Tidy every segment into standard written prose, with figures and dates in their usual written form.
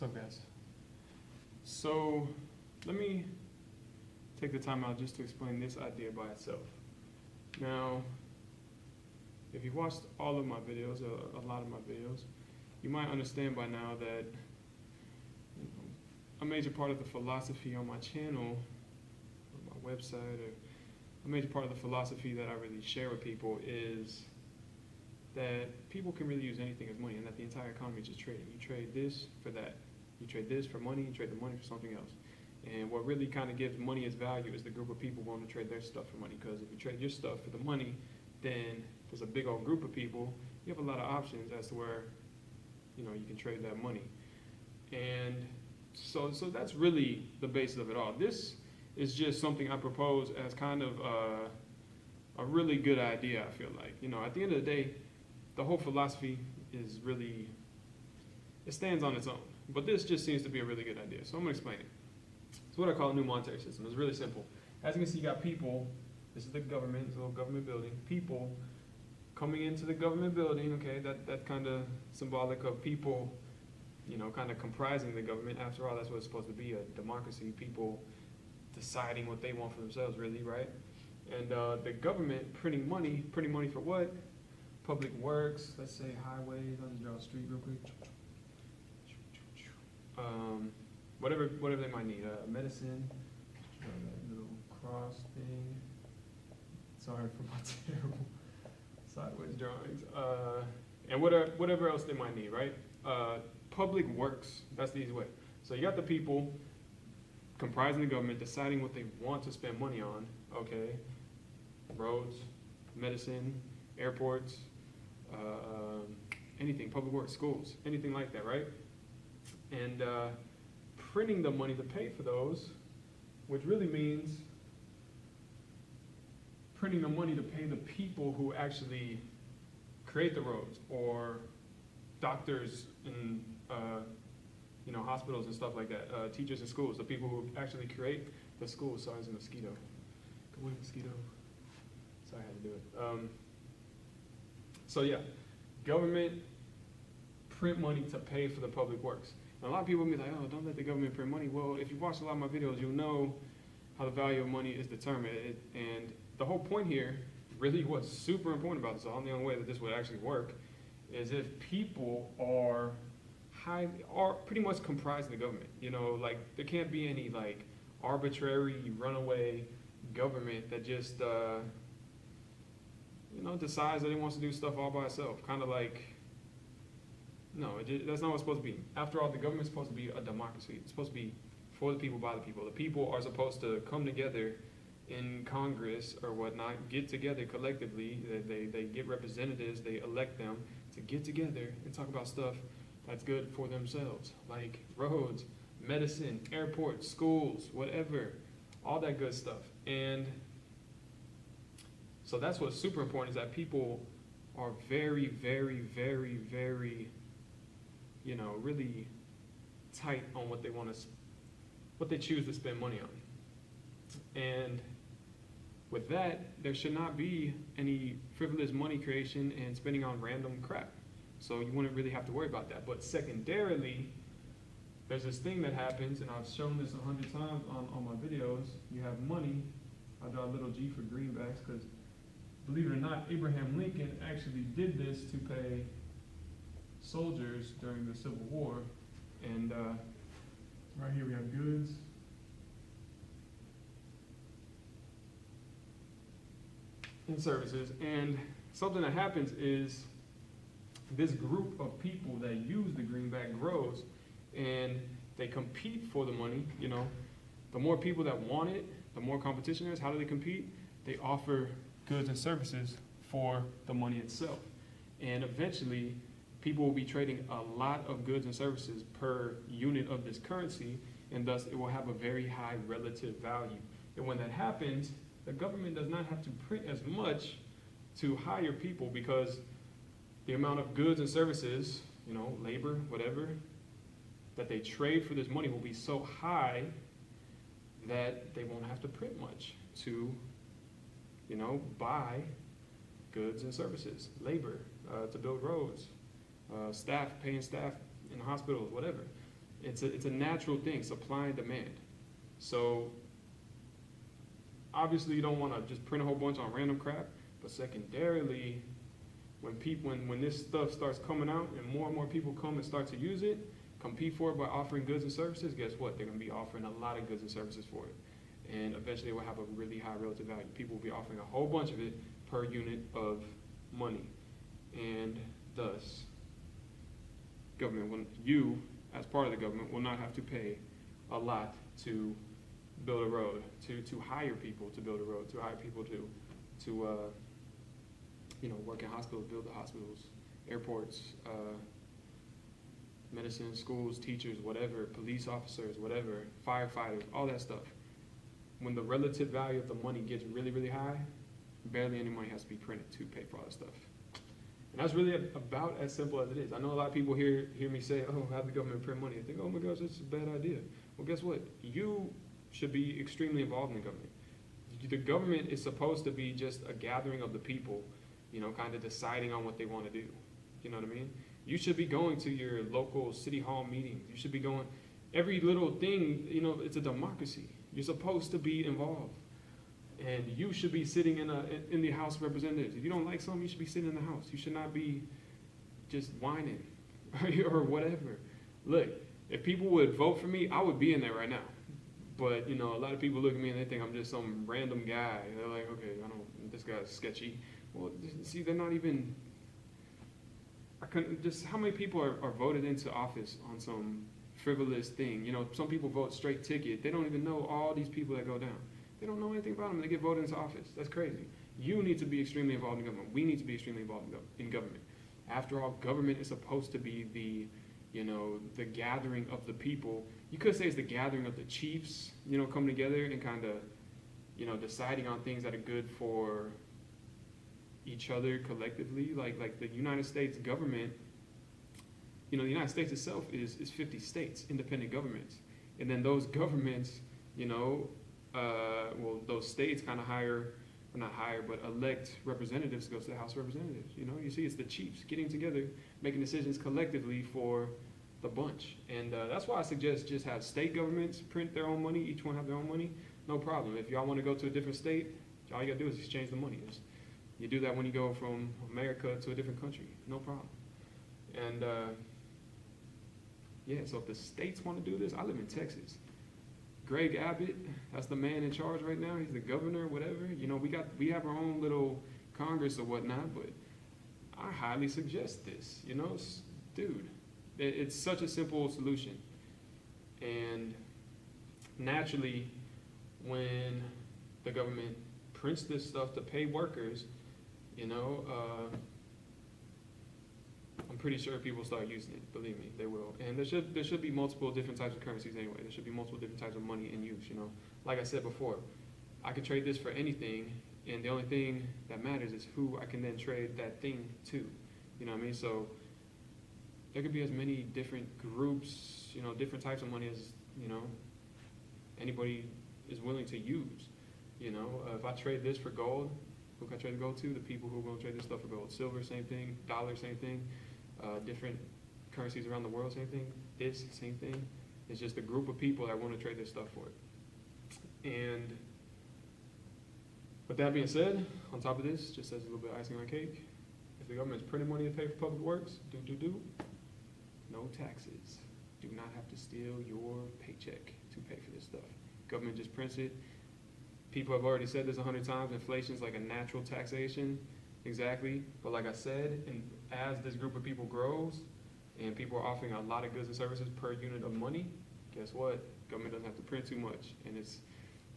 up, guys? So let me take the time out just to explain this idea by itself. Now, if you've watched all of my videos, or a lot of my videos, you might understand by now that a major part of the philosophy on my channel, or my website, or a major part of the philosophy that I really share with people is that people can really use anything as money, and that the entire economy is just trading. You trade this for that. You trade this for money, you trade the money for something else. And what really kind of gives money its value is the group of people willing to trade their stuff for money. Because if you trade your stuff for the money, then there's a big old group of people. You have a lot of options as to where, you can trade that money. And so that's really the basis of it all. This is just something I propose as kind of a really good idea, I feel like. At the end of the day, the whole philosophy is really, it stands on its own. But this just seems to be a really good idea. So I'm going to explain it. It's what I call a new monetary system. It's really simple. As you can see, you got people. This is the government, it's a little government building. People coming into the government building, okay, that kind of symbolic of people, kind of comprising the government. After all, that's what it's supposed to be, a democracy, people deciding what they want for themselves, really, right? And the government printing money for what? Public works, let's say highways. I'll just draw a street real quick. Whatever they might need, medicine, that little cross thing. Sorry for my terrible sideways drawings. And whatever else they might need, right? Public works, that's the easy way. So you got the people comprising the government deciding what they want to spend money on, okay? Roads, medicine, airports, anything, public works, schools, anything like that, right? And printing the money to pay for those, which really means printing the money to pay the people who actually create the roads, or doctors in hospitals and stuff like that, teachers in schools, the people who actually create the schools. Sorry, it's a mosquito. Go away, mosquito. Sorry, I had to do it. So yeah, government print money to pay for the public works. And a lot of people will be like, oh, don't let the government print money. Well, if you watch a lot of my videos, you'll know how the value of money is determined. And the whole point here, really what's super important about this, the only way that this would actually work, is if people are pretty much comprising the government. Like there can't be any like arbitrary runaway government that just decides that it wants to do stuff all by itself. Kind of like, no, that's not what it's supposed to be. After all, the government's supposed to be a democracy. It's supposed to be for the people, by the people. The people are supposed to come together in Congress or whatnot, get together collectively. They get representatives, they elect them to get together and talk about stuff that's good for themselves, like roads, medicine, airports, schools, whatever, all that good stuff. And so that's what's super important, is that people are very, very, very, very, really tight on what they choose to spend money on. And with that, there should not be any frivolous money creation and spending on random crap. So you wouldn't really have to worry about that. But secondarily, there's this thing that happens, and I've shown this 100 times on my videos. You have money. I draw a little G for greenbacks because, believe it or not, Abraham Lincoln actually did this to pay soldiers during the Civil War. And right here we have goods. And services. And something that happens is this group of people that use the greenback grows, and they compete for the money. The more people that want it, the more competition there is. How do they compete? They offer goods and services for the money itself. And eventually, people will be trading a lot of goods and services per unit of this currency, and thus it will have a very high relative value. And when that happens, the government does not have to print as much to hire people, because the amount of goods and services, labor, whatever, that they trade for this money will be so high that they won't have to print much to, buy goods and services, labor, to build roads, paying staff in hospitals, whatever. It's a natural thing, supply and demand. So obviously you don't want to just print a whole bunch on random crap, but secondarily, when this stuff starts coming out and more people come and start to use it, compete for it by offering goods and services, guess what? They're going to be offering a lot of goods and services for it. And eventually it will have a really high relative value. People will be offering a whole bunch of it per unit of money. And thus, you, as part of the government, will not have to pay a lot to build a road, to hire people to build a road, to hire people to work in hospitals, build the hospitals, airports, medicine, schools, teachers, whatever, police officers, whatever, firefighters, all that stuff. When the relative value of the money gets really, really high, barely any money has to be printed to pay for all that stuff. And that's really about as simple as it is. I know a lot of people hear me say, oh, have the government print money. They think, oh my gosh, that's a bad idea. Well, guess what? You should be extremely involved in the government. The government is supposed to be just a gathering of the people, kind of deciding on what they want to do. You know what I mean? You should be going to your local city hall meetings. You should be going, every little thing, it's a democracy. You're supposed to be involved. And you should be sitting in the House of Representatives. If you don't like something, you should be sitting in the House. You should not be just whining or whatever. Look, if people would vote for me, I would be in there right now. But, a lot of people look at me and they think I'm just some random guy. They're like, okay, this guy's sketchy. Well, see, they're not even, how many people are voted into office on some frivolous thing? Some people vote straight ticket. They don't even know all these people that go down. They don't know anything about them. They get voted into office. That's crazy. You need to be extremely involved in government. We need to be extremely involved in government. After all, government is supposed to be the gathering of the people. You could say it's the gathering of the chiefs, coming together and kind of, deciding on things that are good for each other collectively. Like the United States government, the United States itself is 50 states, independent governments. And then those governments, those states kind of elect representatives to go to the House of Representatives. You see, it's the chiefs getting together, making decisions collectively for the bunch. And that's why I suggest just have state governments print their own money, each one have their own money, no problem. If y'all want to go to a different state, all you gotta do is exchange the money. You do that when you go from America to a different country, no problem. And so if the states want to do this, I live in Texas. Greg Abbott, that's the man in charge right now. He's the governor, whatever. We have our own little Congress or whatnot, but I highly suggest this. Dude, it's such a simple solution. And naturally, when the government prints this stuff to pay workers, I'm pretty sure people start using it. Believe me, they will. And there should be multiple different types of currencies anyway. There should be multiple different types of money in use. Like I said before, I could trade this for anything, and the only thing that matters is who I can then trade that thing to. You know what I mean? So there could be as many different groups, different types of money as anybody is willing to use. If I trade this for gold, who can I trade the gold to? The people who are going to trade this stuff for gold. Silver, same thing. Dollar, same thing. Different currencies around the world, same thing. This, same thing. It's just a group of people that want to trade this stuff for it. And with that being said, on top of this, just as a little bit of icing on the cake, if the government's printing money to pay for public works, no taxes. Do not have to steal your paycheck to pay for this stuff. Government just prints it. People have already said this 100 times, inflation is like a natural taxation, exactly. But like I said, and as this group of people grows, and people are offering a lot of goods and services per unit of money, guess what? Government doesn't have to print too much. And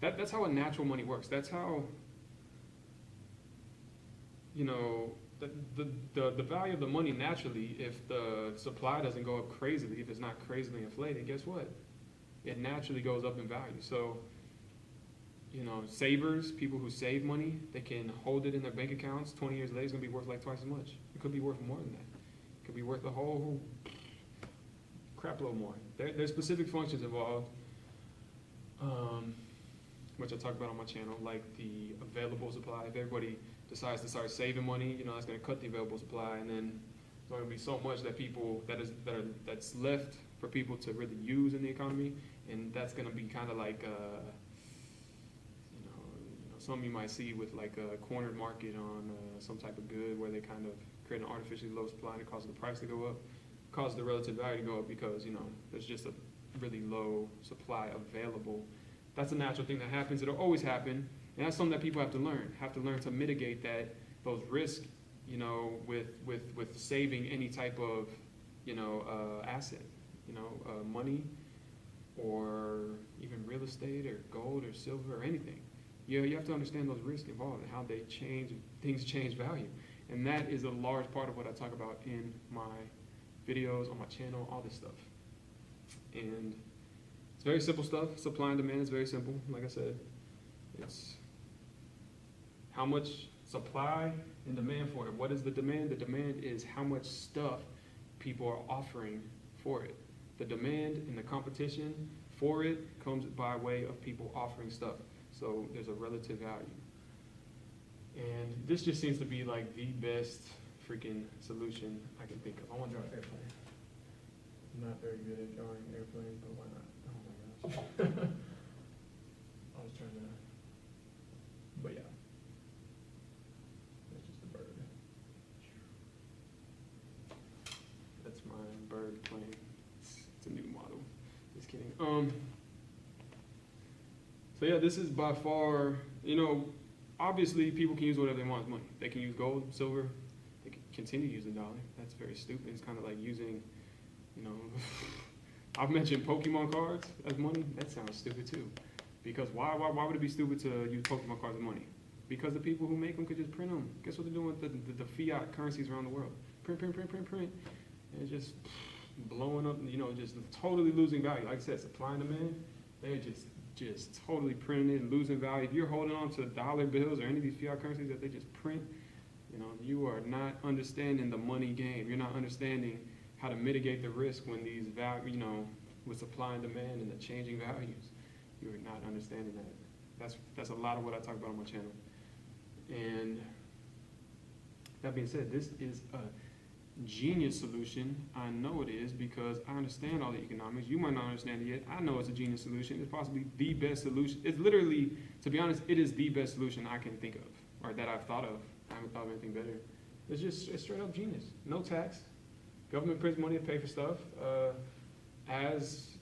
that's how a natural money works. That's how, the value of the money naturally, if the supply doesn't go up crazily, if it's not crazily inflated, guess what? It naturally goes up in value. So, savers, people who save money, they can hold it in their bank accounts. 20 years later, it's going to be worth like twice as much. It could be worth more than that. It could be worth a whole crap load more. There's specific functions involved, which I talk about on my channel, like the available supply. If everybody decides to start saving money, that's going to cut the available supply, and then there's going to be so much that that's left for people to really use in the economy, and that's going to be kind of like something you might see with like a cornered market on some type of good where they kind of create an artificially low supply and it causes the price to go up, causes the relative value to go up because there's just a really low supply available. That's a natural thing that happens. It'll always happen, and that's something that people have to learn to mitigate those risks, with saving any type of asset, money, or even real estate or gold or silver or anything. You have to understand those risks involved and how things change value. And that is a large part of what I talk about in my videos, on my channel, all this stuff. And it's very simple stuff. Supply and demand is very simple. Like I said, it's how much supply and demand for it. What is the demand? The demand is how much stuff people are offering for it. The demand and the competition for it comes by way of people offering stuff. So there's a relative value. And this just seems to be like the best freaking solution I can think of. I want to draw an airplane. I'm not very good at drawing airplanes, but why not? Oh my gosh. I was trying to, but yeah. That's just a bird. That's my bird plane. It's a new model. Just kidding. So yeah, this is by far, obviously people can use whatever they want as money. They can use gold, silver, they can continue to use the dollar. That's very stupid. It's kind of like using, I've mentioned Pokemon cards as money. That sounds stupid too. Because why would it be stupid to use Pokemon cards as money? Because the people who make them could just print them. Guess what they're doing with the fiat currencies around the world? Print. And it's just blowing up, just totally losing value. Like I said, supply and demand, they're just totally printing it and losing value. If you're holding on to dollar bills or any of these fiat currencies that they just print, you are not understanding the money game. You're not understanding how to mitigate the risk when these value, with supply and demand and the changing values. You are not understanding that. That's a lot of what I talk about on my channel. And that being said, this is a genius solution. I know it is because I understand all the economics. You might not understand it yet. I know it's a genius solution. It's possibly the best solution. It's literally, to be honest, it is the best solution I can think of, or that I've thought of. I haven't thought of anything better. It's straight up genius. No tax. Government prints money to pay for stuff. As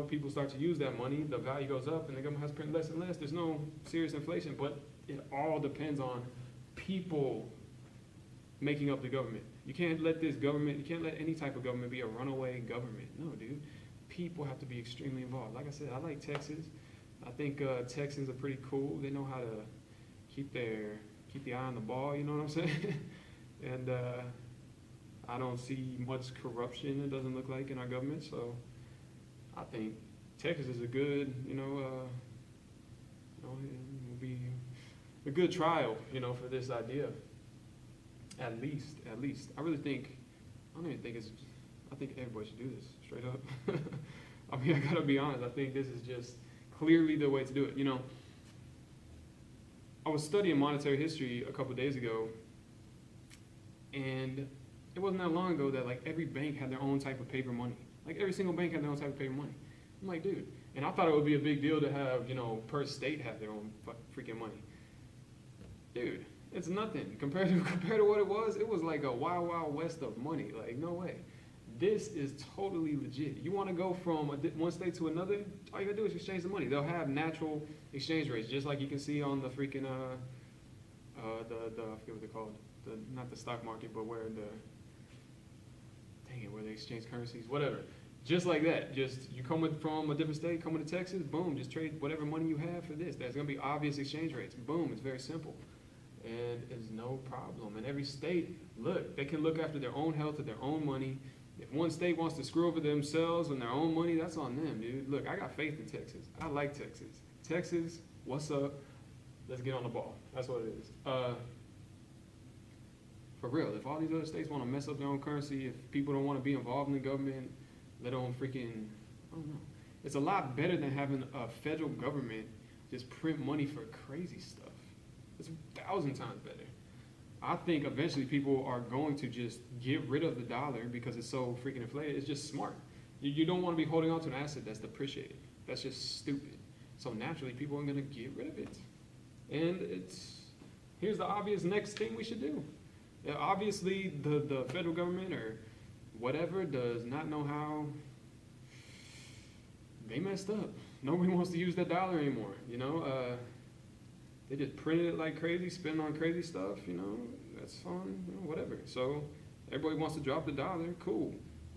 people start to use that money, the value goes up, and the government has to print less and less. There's no serious inflation, but it all depends on people making up the government. You can't let any type of government be a runaway government. No, dude. People have to be extremely involved. Like I said, I like Texas. I think Texans are pretty cool. They know how to keep the eye on the ball, you know what I'm saying? And I don't see much corruption, it doesn't look like, in our government. So I think Texas is a good, it will be a good trial, for this idea. At least. I don't even think I think everybody should do this, straight up. I mean, I gotta be honest, I think this is just clearly the way to do it. I was studying monetary history a couple days ago, and it wasn't that long ago that like every bank had their own type of paper money. Like every single bank had their own type of paper money. I'm like, dude, and I thought it would be a big deal to have, per state have their own freaking money. Dude, it's nothing compared to what it was. It was like a wild, wild west of money. Like, no way. This is totally legit. You want to go from one state to another, all you gotta do is exchange the money. They'll have natural exchange rates, just like you can see on the freaking, I forget what they're called. Not the stock market, but where they exchange currencies, whatever. Just like that. Just you coming from a different state, coming to Texas, boom, just trade whatever money you have for this. There's gonna be obvious exchange rates. Boom, it's very simple. And it's no problem. And every state, look, they can look after their own health and their own money. If one state wants to screw over themselves and their own money, that's on them, dude. Look, I got faith in Texas. I like Texas. Texas, what's up? Let's get on the ball. That's what it is. For real, if all these other states want to mess up their own currency, if people don't want to be involved in the government, they don't freaking, I don't know. It's a lot better than having a federal government just print money for crazy stuff. It's 1,000 times better. I think eventually people are going to just get rid of the dollar because it's so freaking inflated. It's just smart. You don't want to be holding on to an asset that's depreciated. That's just stupid. So naturally, people are going to get rid of it. And here's the obvious next thing we should do. Obviously, the federal government or whatever does not know how. They messed up. Nobody wants to use that dollar anymore, you know? They just printed it like crazy, spend on crazy stuff, you know? That's fun, you know, whatever. So everybody wants to drop the dollar, cool.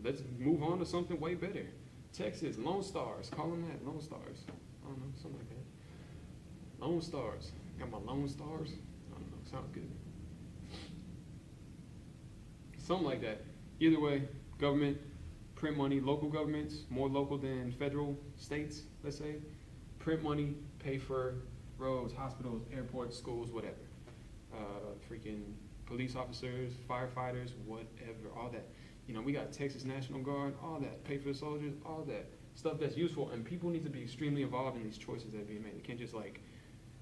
Let's move on to something way better. Texas, Lone Stars, call them that, Lone Stars. I don't know, something like that. Lone Stars. Got my Lone Stars? I don't know, sounds good. Something like that. Either way, government, print money, local governments, more local than federal, states, let's say. Print money, pay for roads, hospitals, airports, schools, whatever. Freaking police officers, firefighters, whatever, all that. You know, we got Texas National Guard, all that. Pay for the soldiers, all that. Stuff that's useful, and people need to be extremely involved in these choices that are being made. They can't just like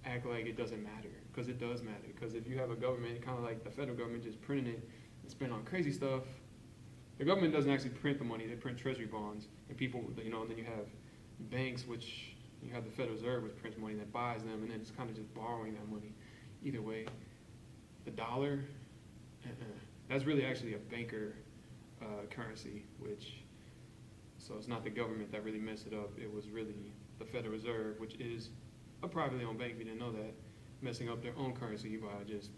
act like it doesn't matter, because it does matter. Because if you have a government, kind of like the federal government, just printing it and spending on crazy stuff, the government doesn't actually print the money, they print treasury bonds, and people, you know, and then you have banks, which you have the Federal Reserve, which prints money that buys them, and then it's kind of just borrowing that money. Either way, the dollar, that's really actually a banker currency, so it's not the government that really messed it up, it was really the Federal Reserve, which is a privately owned bank, if you didn't know that, messing up their own currency by just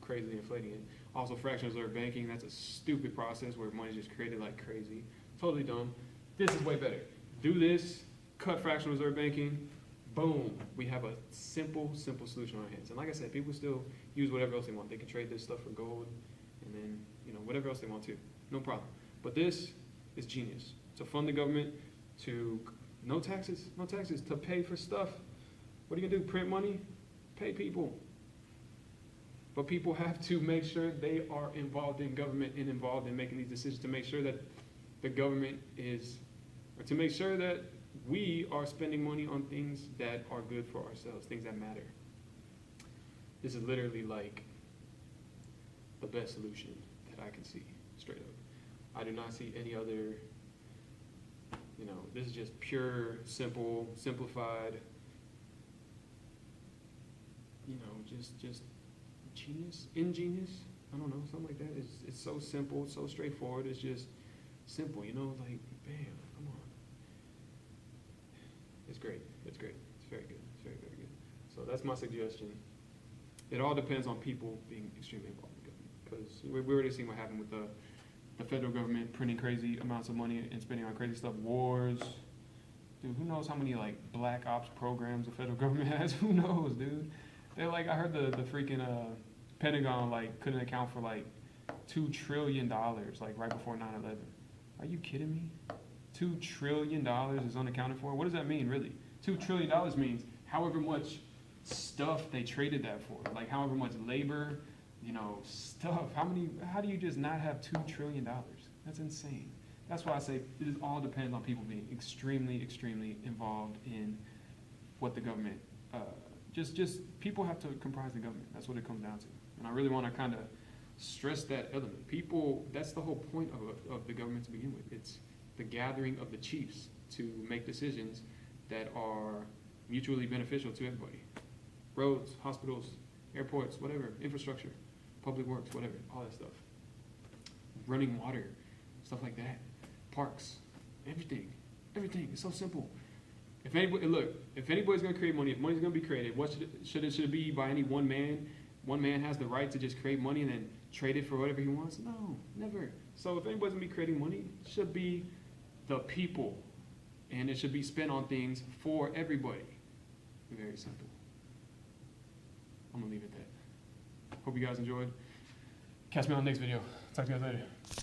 crazily inflating it. Also, fractional reserve banking, that's a stupid process where money's just created like crazy. Totally dumb. This is way better. Do this, cut fractional reserve banking, boom. We have a simple solution on our hands. And like I said, people still use whatever else they want. They can trade this stuff for gold and then, you know, whatever else they want to. No problem. But this is genius. To fund the government, to no taxes, to pay for stuff. What are you gonna do, print money? Pay people. But people have to make sure they are involved in government and involved in making these decisions to make sure that the government is, or to make sure that we are spending money on things that are good for ourselves, things that matter. This is literally like the best solution that I can see, straight up. I do not see any other, you know, this is just pure, simple, simplified, you know, just ingenious, I don't know, something like that. It's so simple, it's so straightforward, it's just simple, you know, like, bam, come on. It's great, it's very good, it's very good. So that's my suggestion. It all depends on people being extremely involved in government, because we already seen what happened with the federal government printing crazy amounts of money and spending on crazy stuff, wars. Dude, who knows how many like black ops programs the federal government has? Who knows, dude? They're like, I heard the freaking Pentagon like couldn't account for like $2 trillion like right before 9/11. Are you kidding me? $2 trillion is unaccounted for? What does that mean, really? $2 trillion means however much stuff they traded that for, like however much labor, you know, stuff. How do you just not have $2 trillion? That's insane. That's why I say it all depends on people being extremely involved in what the government, just people have to comprise the government. That's what it comes down to. And I really want to kind of stress that element. People, that's the whole point of the government to begin with. It's the gathering of the chiefs to make decisions that are mutually beneficial to everybody. Roads, hospitals, airports, whatever, infrastructure, public works, whatever, all that stuff. Running water, stuff like that. Parks, everything. It's so simple. If anybody's gonna create money, if money's gonna be created, what should it be by any one man? One man has the right to just create money and then trade it for whatever he wants? No, never. So if anybody's gonna be creating money, it should be the people. And it should be spent on things for everybody. Very simple. I'm gonna leave it at that. Hope you guys enjoyed. Catch me on the next video. Talk to you guys later.